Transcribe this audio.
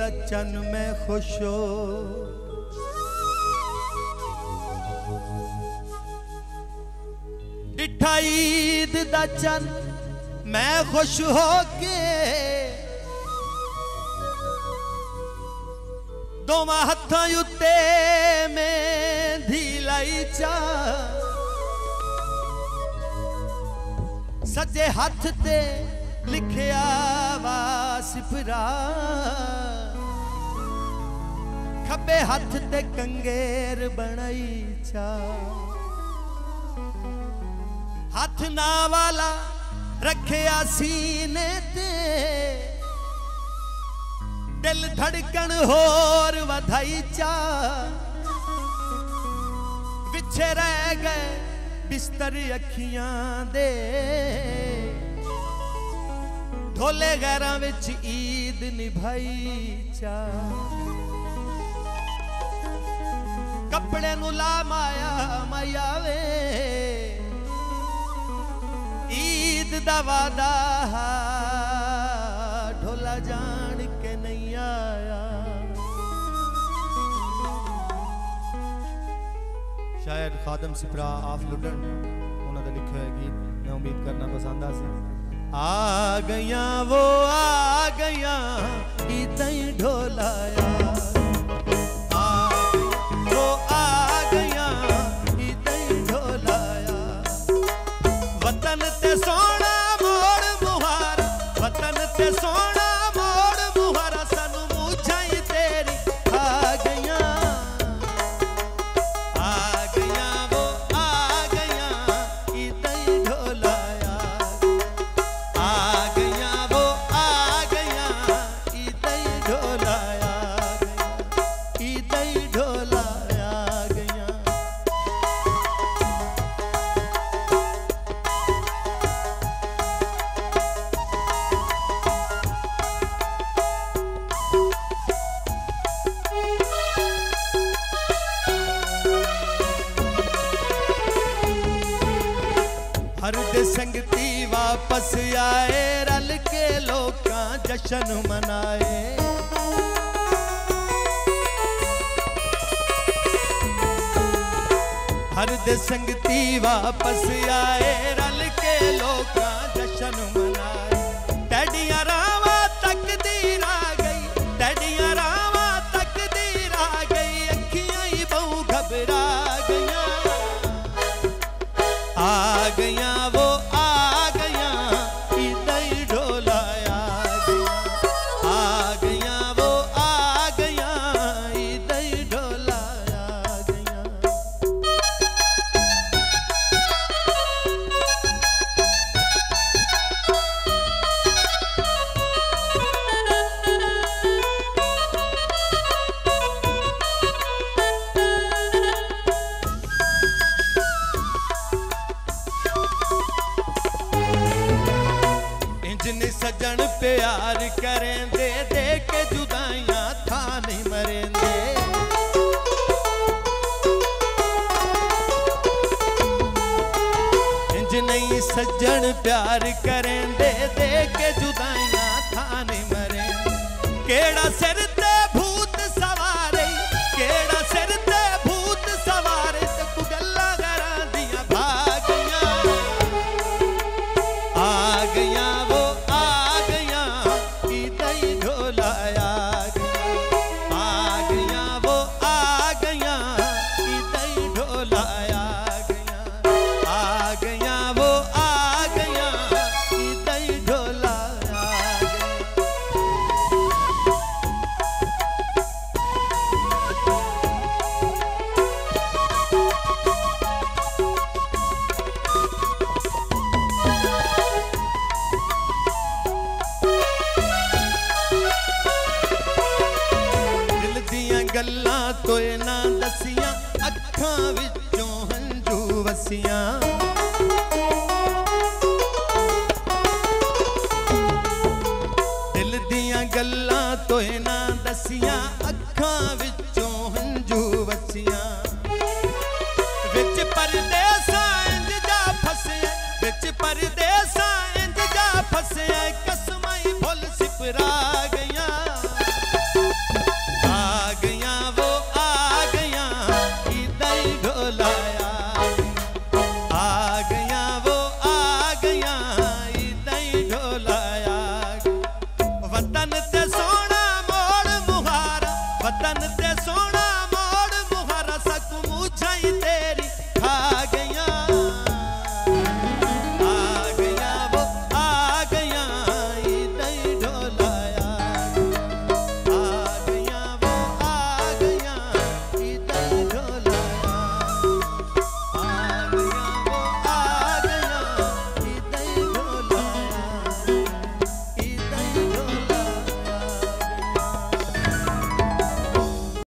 चन में खुश हो, डिठा ईद दा चन मैं खुश हो के, दोवां हत्थां उत्ते मेहंदी लाई चा, सज्जे हथ ते लिखिया वा सिफरा, खब्बे हथ ते कंगेर बनाई चा, हाथ ना वाला रखिया सीने ते, दिल धड़कन होर वधाई चा, पिछे रह गए बिस्तर अखियां दे, ढोले गैरां विच ईद निभाई चा, कपड़े नू ला माया माया वे, ईद दा वादा ढोला जान के नहीं आया। शायद खादम सिपरा आफ लुटन उन्होंने लिखा है गीत, मैं उम्मीद करना पसंद आ सी। आ गया वो आ गया ईद ढोलाया, वो आ गया ईद ढोलाया, वतन ते सोना मोड़ मुहारा, वतन ते सोना मोड़ मुहारा, सानू मूछाई तेरी आ गया, वो आ गया ईद ढोलाया, आ गया वो आ गया ईद ढोलाया, ईद ढोलाया गया। हर दे संगती वापस आए, रल के लोकां जश्न मनाए, हर दे संगती वापस आए, रल के लोकां जश्न मनाए, टैडियां रावां तकदीर आ गई, टैडियां रावां तकदीर आ गई, अखियां ही बहु घबरा गईयां, आ गया वो आ गया ईद ढोलाया गया, आ गया वो आ गया ईद ढोलाया गया। जिन्हें सजन प्यार करेंदे, दे के जुदाइयां था नहीं मरेंदे, जिन्हें सजन प्यार करेंदे, दे के जुदाइयां था नहीं मरेंदे, केड़ा सिर ते भूत सवारे, केड़ा सिर ते भूत सवारे, ते तू गल्लां करा दियां भागियां, आ गया वो आ गया ईद ढोलाया गया, आ गया वो आ गया ईद ढोलाया गया, आ गया वो आ गया ईद ढोलाया गया। दिल दियां गल्लां तोए ना दसियां, अखां विचों हंजू वसियां,